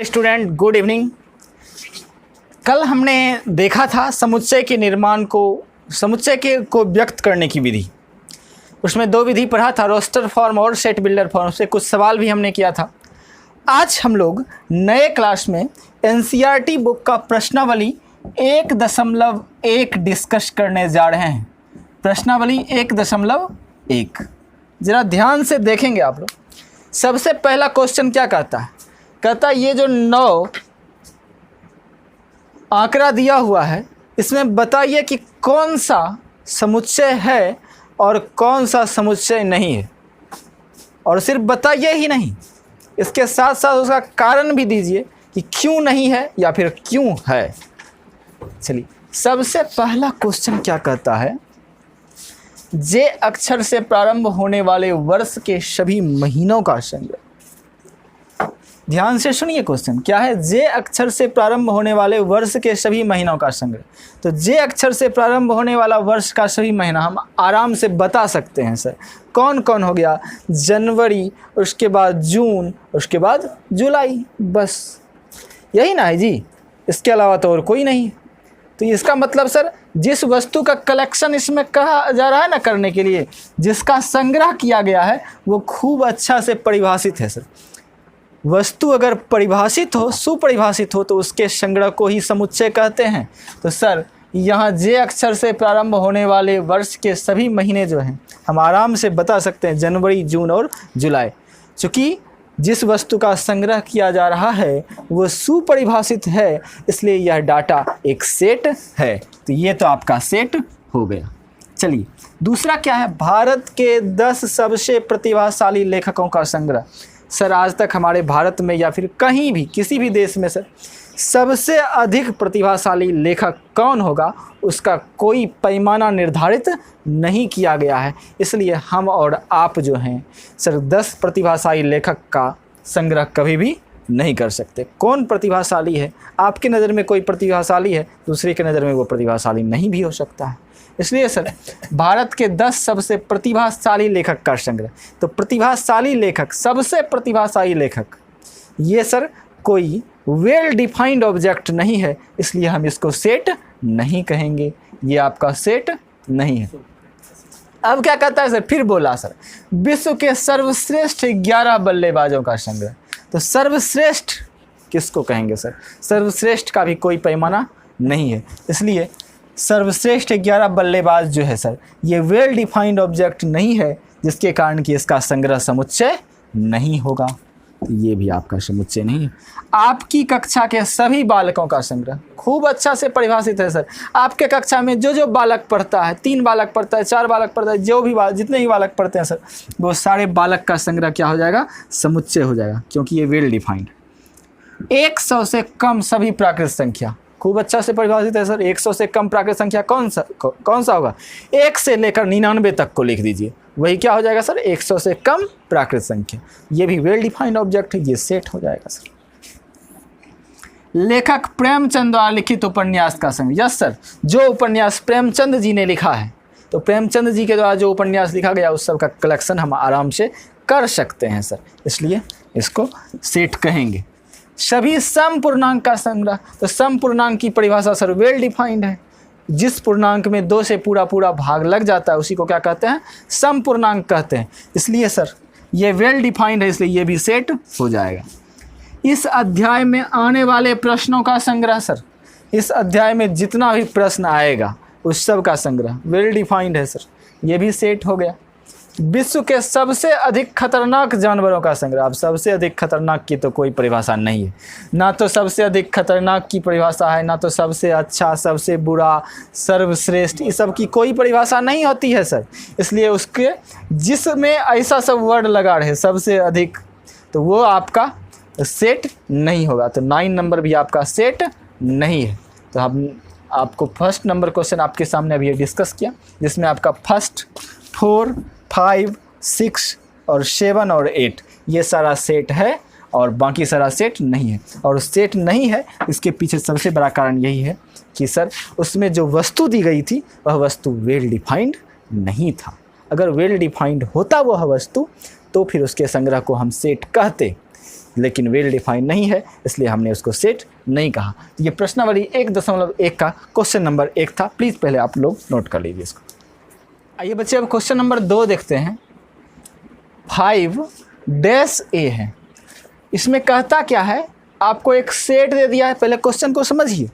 Student good evening. कल हमने देखा था समुच्चय के निर्माण को, समुच्चय को व्यक्त करने की विधि। उसमें दो विधि पढ़ा था, रोस्टर फॉर्म और सेट बिल्डर फॉर्म से कुछ सवाल भी हमने किया था। आज हम लोग नए क्लास में एनसीईआरटी बुक का प्रश्नावली 1.1 डिस्कस करने जा रहे हैं। प्रश्नावली 1.1 ज़रा ध्यान से देखेंगे आप लोग। सबसे पहला क्वेश्चन क्या कहता है? कहता है ये जो 9 आंकड़ा दिया हुआ है, इसमें बताइए कि कौन सा समुच्चय है और कौन सा समुच्चय नहीं है। और सिर्फ बताइए ही नहीं, इसके साथ साथ उसका कारण भी दीजिए कि क्यों नहीं है या फिर क्यों है। चलिए, सबसे पहला क्वेश्चन क्या कहता है? जे अक्षर से प्रारंभ होने वाले वर्ष के सभी महीनों का संग्रह। ध्यान से सुनिए, क्वेश्चन क्या है? जे अक्षर से प्रारंभ होने वाले वर्ष के सभी महीनों का संग्रह। तो जे अक्षर से प्रारंभ होने वाला वर्ष का सभी महीना हम आराम से बता सकते हैं सर। कौन कौन हो गया? जनवरी, उसके बाद जून, उसके बाद जुलाई, बस यही ना है जी, इसके अलावा तो और कोई नहीं। तो इसका मतलब सर, जिस वस्तु का कलेक्शन इसमें कहा जा रहा है ना करने के लिए, जिसका संग्रह किया गया है, वो खूब अच्छा से परिभाषित है सर। वस्तु अगर परिभाषित हो, सुपरिभाषित हो, तो उसके संग्रह को ही समुच्चय कहते हैं। तो सर यहाँ जे अक्षर से प्रारंभ होने वाले वर्ष के सभी महीने जो हैं हम आराम से बता सकते हैं, जनवरी, जून और जुलाई। चूँकि जिस वस्तु का संग्रह किया जा रहा है वो सुपरिभाषित है, इसलिए यह डाटा एक सेट है। तो ये तो आपका सेट हो गया। चलिए, दूसरा क्या है? भारत के 10 सबसे प्रतिभाशाली लेखकों का संग्रह। सर आज तक हमारे भारत में या फिर कहीं भी किसी भी देश में सर सबसे अधिक प्रतिभाशाली लेखक कौन होगा, उसका कोई पैमाना निर्धारित नहीं किया गया है। इसलिए हम और आप जो हैं सर 10 प्रतिभाशाली लेखक का संग्रह कभी भी नहीं कर सकते। कौन प्रतिभाशाली है? आपके नज़र में कोई प्रतिभाशाली है, दूसरे के नज़र में वो प्रतिभाशाली नहीं भी हो सकता है। इसलिए सर भारत के 10 सबसे प्रतिभाशाली लेखक का संग्रह। तो प्रतिभाशाली लेखक, सबसे प्रतिभाशाली लेखक, ये सर कोई वेल डिफाइंड ऑब्जेक्ट नहीं है, इसलिए हम इसको सेट नहीं कहेंगे। ये आपका सेट नहीं है। अब क्या कहता है सर? फिर बोला सर, विश्व के सर्वश्रेष्ठ 11 बल्लेबाजों का संग्रह। तो सर्वश्रेष्ठ किसको कहेंगे सर? सर्वश्रेष्ठ का भी कोई पैमाना नहीं है, इसलिए सर्वश्रेष्ठ 11 बल्लेबाज जो है सर, ये वेल डिफाइंड ऑब्जेक्ट नहीं है, जिसके कारण कि इसका संग्रह समुच्चय नहीं होगा। तो ये भी आपका समुच्चय नहीं है। आपकी कक्षा के सभी बालकों का संग्रह खूब अच्छा से परिभाषित है सर। आपके कक्षा में जो बालक पढ़ता है, 3 बालक पढ़ता है, 4 बालक पढ़ता है, जो भी जितने भी बालक पढ़ते हैं सर, वो सारे बालक का संग्रह क्या हो जाएगा? समुच्चय हो जाएगा, क्योंकि ये वेल डिफाइंड। 100 से कम सभी प्राकृत संख्या खूब अच्छा से परिभाषित है सर। 100 से कम प्राकृत संख्या कौन सा होगा? 1 से लेकर 99 तक को लिख दीजिए, वही क्या हो जाएगा सर? 100 से कम प्राकृत संख्या। ये भी वेल डिफाइंड ऑब्जेक्ट है, ये सेट हो जाएगा सर। लेखक प्रेमचंद द्वारा लिखित उपन्यास का संग्रह। यस सर, जो उपन्यास प्रेमचंद जी ने लिखा है, तो प्रेमचंद जी के द्वारा जो उपन्यास लिखा गया उस सब का कलेक्शन हम आराम से कर सकते हैं सर, इसलिए इसको सेट कहेंगे। सभी सम पूर्णांक का संग्रह। तो सम पूर्णांक की परिभाषा सर वेल डिफाइंड है। जिस पूर्णांक में 2 से पूरा भाग लग जाता है उसी को क्या कहते हैं? सम पूर्णांक कहते हैं। इसलिए सर ये वेल डिफाइंड है, इसलिए ये भी सेट हो जाएगा। इस अध्याय में आने वाले प्रश्नों का संग्रह। सर इस अध्याय में जितना भी प्रश्न आएगा उस सब का संग्रह वेल डिफाइंड है सर, ये भी सेट हो गया। विश्व के सबसे अधिक खतरनाक जानवरों का संग्रह। अब सबसे अधिक खतरनाक की तो कोई परिभाषा नहीं है, ना तो सबसे अधिक खतरनाक की परिभाषा है, ना तो सबसे अच्छा, सबसे बुरा, सर्वश्रेष्ठ, इस सब की कोई परिभाषा नहीं होती है सर। इसलिए उसके जिसमें ऐसा सब वर्ड लगा रहे सबसे अधिक, तो वो आपका सेट नहीं होगा। तो 9 नंबर भी आपका सेट नहीं है। तो हम आपको फर्स्ट नंबर क्वेश्चन आपके सामने अभी डिस्कस किया, जिसमें आपका फर्स्ट 4, 5, 6 और 7 और 8 ये सारा सेट है और बाकी सारा सेट नहीं है। और सेट नहीं है इसके पीछे सबसे बड़ा कारण यही है कि सर उसमें जो वस्तु दी गई थी वह वस्तु वेल डिफाइंड नहीं था। अगर वेल डिफाइंड होता वह वस्तु तो फिर उसके संग्रह को हम सेट कहते। लेकिन वेल डिफाइंड नहीं है, इसलिए हमने उसको सेट नहीं कहा। तो ये प्रश्नावली 1.1 का क्वेश्चन नंबर 1 था। प्लीज़ पहले आप लोग नोट कर लीजिए इसको। आइए बच्चे अब क्वेश्चन नंबर 2 देखते हैं। 5-A है, इसमें कहता क्या है, आपको एक सेट दे दिया है। पहले क्वेश्चन को समझिए।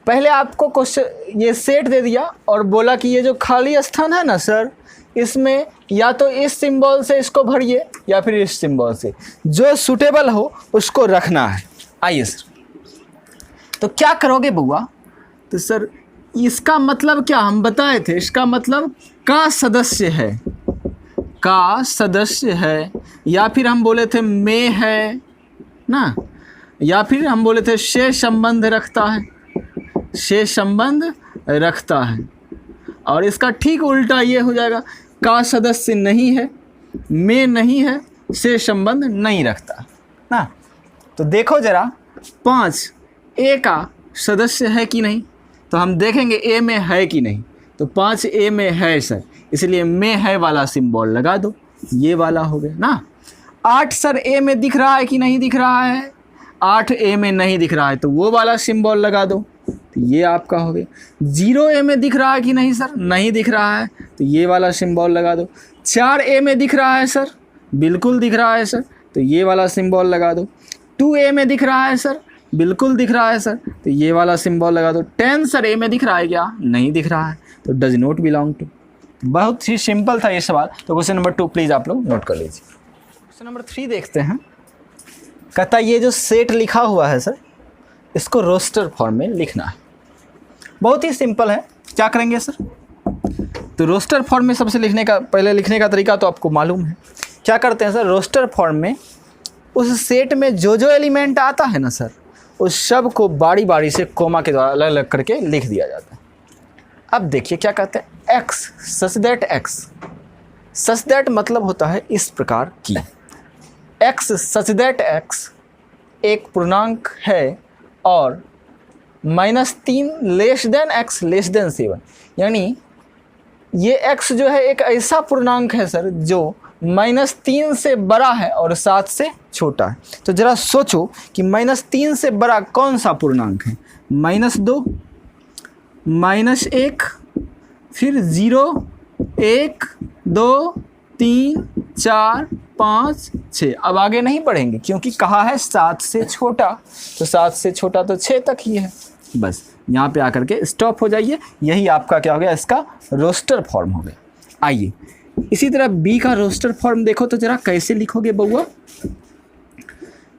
पहले आपको क्वेश्चन ये सेट दे दिया और बोला कि ये जो खाली स्थान है ना सर, इसमें या तो इस सिंबल से इसको भरिए या फिर इस सिंबल से, जो सूटेबल हो उसको रखना है। आइए सर, तो क्या करोगे बुआ? तो सर इसका मतलब क्या हम बताए थे, इसका मतलब का सदस्य है, का सदस्य है, या फिर हम बोले थे में है ना, या फिर हम बोले थे से संबंध रखता है, से संबंध रखता है। और इसका ठीक उल्टा ये हो जाएगा, का सदस्य नहीं है, में नहीं है, से संबंध नहीं रखता ना। तो देखो जरा 5A का सदस्य है कि नहीं, तो हम देखेंगे A में है कि नहीं। तो 5A में है सर, इसलिए में है वाला सिंबल लगा दो, ये वाला हो गया ना। 8 सर A में दिख रहा है कि नहीं दिख रहा है, 8A में नहीं दिख रहा है, तो वो वाला सिंबल लगा दो, तो ये आपका हो गया। 0A में दिख रहा है कि नहीं सर, नहीं दिख रहा है, तो ये वाला सिंबल लगा दो। 4A में दिख रहा है सर, बिल्कुल दिख रहा है सर, तो ये वाला सिंबल लगा दो। 2A में दिख रहा है सर, बिल्कुल दिख रहा है सर, तो ये वाला सिंबल लगा दो। 10 सर A में दिख रहा है क्या, नहीं दिख रहा है, तो डज नॉट बिलोंग टू। बहुत ही सिंपल था ये सवाल। तो क्वेश्चन नंबर 2 प्लीज़ आप लोग नोट कर लीजिए। क्वेश्चन नंबर 3 देखते हैं। कहता ये जो सेट लिखा हुआ है सर, इसको रोस्टर फॉर्म में लिखना है। बहुत ही सिंपल है। क्या करेंगे सर, तो रोस्टर फॉर्म में सबसे पहले लिखने का तरीका तो आपको मालूम है। क्या करते हैं सर, रोस्टर फॉर्म में उस सेट में जो जो एलिमेंट आता है ना सर, उस सब को बारी बारी से कोमा के द्वारा अलग अलग करके लिख दिया जाता है। अब देखिए क्या कहते हैं, एक्स सच दैट मतलब होता है इस प्रकार की, एक्स सच दैट एक्स एक पूर्णांक है और -3 less than x less than 7, यानी ये x जो है एक ऐसा पूर्णांक है सर जो -3 से बड़ा है और 7 से छोटा है। तो ज़रा सोचो कि -3 से बड़ा कौन सा पूर्णांक है, -2, -1, फिर 0, 1, 2, 3, 4, 5, 6। अब आगे नहीं बढ़ेंगे क्योंकि कहा है 7 से छोटा, तो 7 से छोटा तो 6 तक ही है। बस यहाँ पे आकर के स्टॉप हो जाइए। यही आपका क्या हो गया, इसका रोस्टर फॉर्म हो गया। आइए इसी तरह बी का रोस्टर फॉर्म देखो तो जरा कैसे लिखोगे बउआ।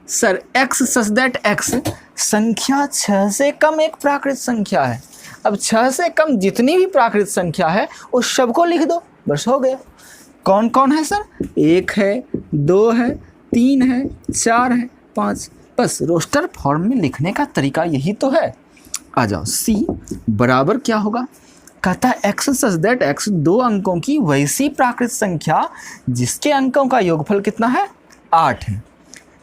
Sir x such that x संख्या 6 से कम एक प्राकृत संख्या है। अब 6 से कम जितनी भी प्राकृत संख्या है उस सबको लिख दो, बस हो गया। कौन कौन है सर, 1 है, 2 है, 3 है, 4 है, 5। बस रोस्टर फॉर्म में लिखने का तरीका यही तो है। आ जाओ, सी बराबर क्या होगा, कहता है एक्स सच दैट एक्स 2 अंकों की वैसी प्राकृत संख्या जिसके अंकों का योगफल कितना है, 8 है।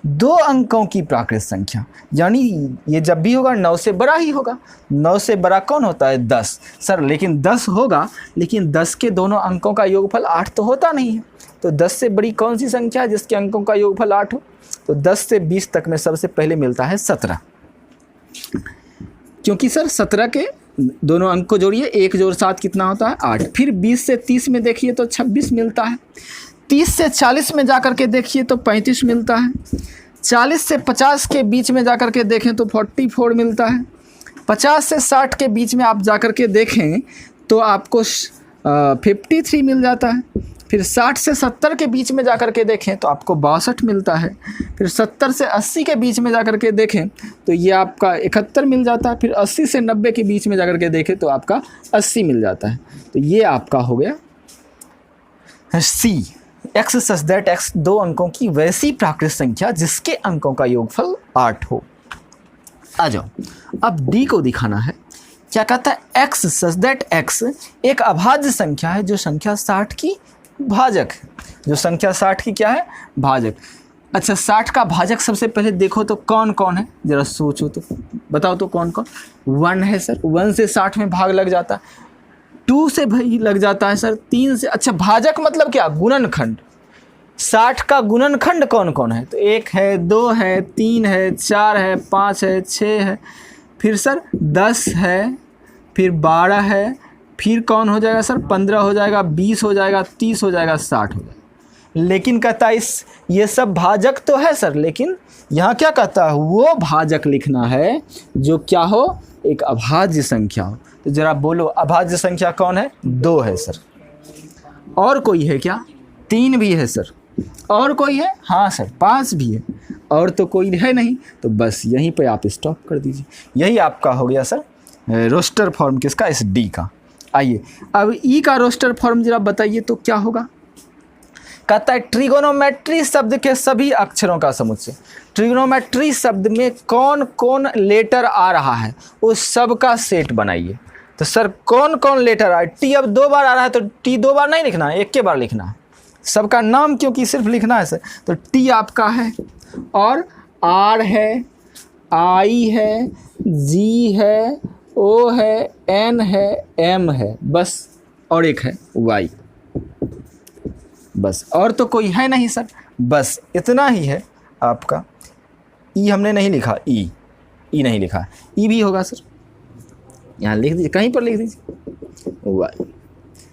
2 अंकों की प्राकृत संख्या, यानी ये जब भी होगा 9 से बड़ा ही होगा। 9 से बड़ा कौन होता है, 10 सर, लेकिन 10 होगा, लेकिन 10 के दोनों अंकों का योगफल 8 तो होता नहीं है। तो 10 से बड़ी कौन सी संख्या है जिसके अंकों का योगफल 8 हो, तो 10 से 20 तक में सबसे पहले मिलता है 17, क्योंकि सर 17 के दोनों अंक को जोड़िए, 1 जोड़ 7 कितना होता है, 8। फिर 20 से 30 में देखिए तो 26 मिलता है। 30 से 40 में जाकर के देखिए तो 35 मिलता है। 40 से 50 के बीच में जाकर के देखें तो 44 मिलता है। 50 से 60 के बीच में आप जाकर के देखें तो आपको 53 मिल जाता है। फिर 60 से 70 के बीच में जाकर के देखें तो आपको 62 मिलता है। फिर 70 से 80 के बीच में जाकर के देखें तो ये आपका 71 मिल जाता है। फिर 80 से 90 के बीच में जाकर के देखें तो आपका 80 मिल जाता है। तो ये आपका हो गया सी, एक्स सच दैट एक्स 2 अंकों की वैसी प्राकृत संख्या जिसके अंकों का योगफल 8 हो। आ जाओ, अब डी को दिखाना है। क्या कहता है, एक्स सच दैट एक्स एक अभाज्य संख्या है जो संख्या 60 की भाजक है। जो संख्या 60 की क्या है, भाजक। अच्छा, 60 का भाजक सबसे पहले देखो तो कौन कौन है, जरा सोचो तो बताओ तो कौन कौन। 1 है सर, 1 से 60 में भाग लग जाता है। 2 से भाई लग जाता है सर, 3 से। अच्छा, भाजक मतलब क्या, गुणनखंड। 60 का गुणनखंड कौन कौन है? तो 1 है, 2 है, 3 है, 4 है, 5 है, 6 है, फिर सर 10 है, फिर 12 है, फिर कौन हो जाएगा सर? 15 हो जाएगा, 20 हो जाएगा, 30 हो जाएगा, 60 हो जाएगा। लेकिन कहता है ये सब भाजक तो है सर, लेकिन यहाँ क्या कहता है? वो भाजक लिखना है जो क्या हो? एक अभाज्य संख्या हो। तो जरा बोलो अभाज्य संख्या कौन है? 2 है सर। और कोई है क्या? 3 भी है सर। और कोई है? हाँ सर 5 भी है। और तो कोई है नहीं। तो बस यहीं पे आप स्टॉप कर दीजिए। यही आपका हो गया सर रोस्टर फॉर्म किसका? इस डी का। आइए अब ई का रोस्टर फॉर्म जरा बताइए तो क्या होगा? कहता है ट्रिगोनोमेट्री शब्द के सभी अक्षरों का समुच्चय। ट्रिगोनोमेट्री शब्द में कौन कौन लेटर आ रहा है उस सब का सेट बनाइए। तो सर कौन कौन लेटर आ रहा है? टी अब 2 बार आ रहा है तो टी 2 बार नहीं लिखना है, एक के बार लिखना है। सबका नाम क्योंकि सिर्फ लिखना है सर। तो टी आपका है, और आर है, आई है, जी है, ओ है, एन है, एम है, बस। और एक है वाई, बस। और तो कोई है नहीं सर, बस इतना ही है आपका। ई हमने नहीं लिखा, ई नहीं लिखा। ई भी होगा सर, यहाँ लिख दीजिए, कहीं पर लिख दीजिए वाई।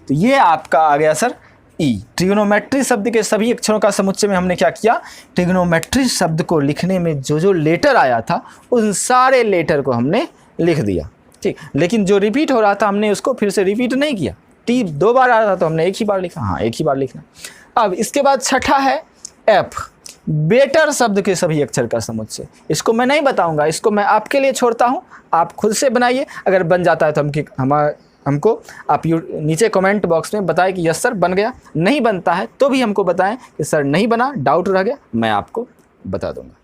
तो ये आपका आ गया सर ई। ट्रिग्नोमेट्री शब्द के सभी अक्षरों का समुच्चय में हमने क्या किया? ट्रिग्नोमेट्री शब्द को लिखने में जो जो लेटर आया था उन सारे लेटर को हमने लिख दिया, ठीक। लेकिन जो रिपीट हो रहा था हमने उसको फिर से रिपीट नहीं किया। टी 2 बार आ रहा था तो हमने एक ही बार लिखा, हाँ एक ही बार लिखना। अब इसके बाद छठा है एफ, बेटर शब्द के सभी अक्षर का समुच्चय। इसको मैं नहीं बताऊंगा, इसको मैं आपके लिए छोड़ता हूं, आप खुद से बनाइए। अगर बन जाता है तो हमको आप नीचे कमेंट बॉक्स में बताएं कि यस सर बन गया। नहीं बनता है तो भी हमको बताएं कि सर नहीं बना, डाउट रह गया, मैं आपको बता दूंगा।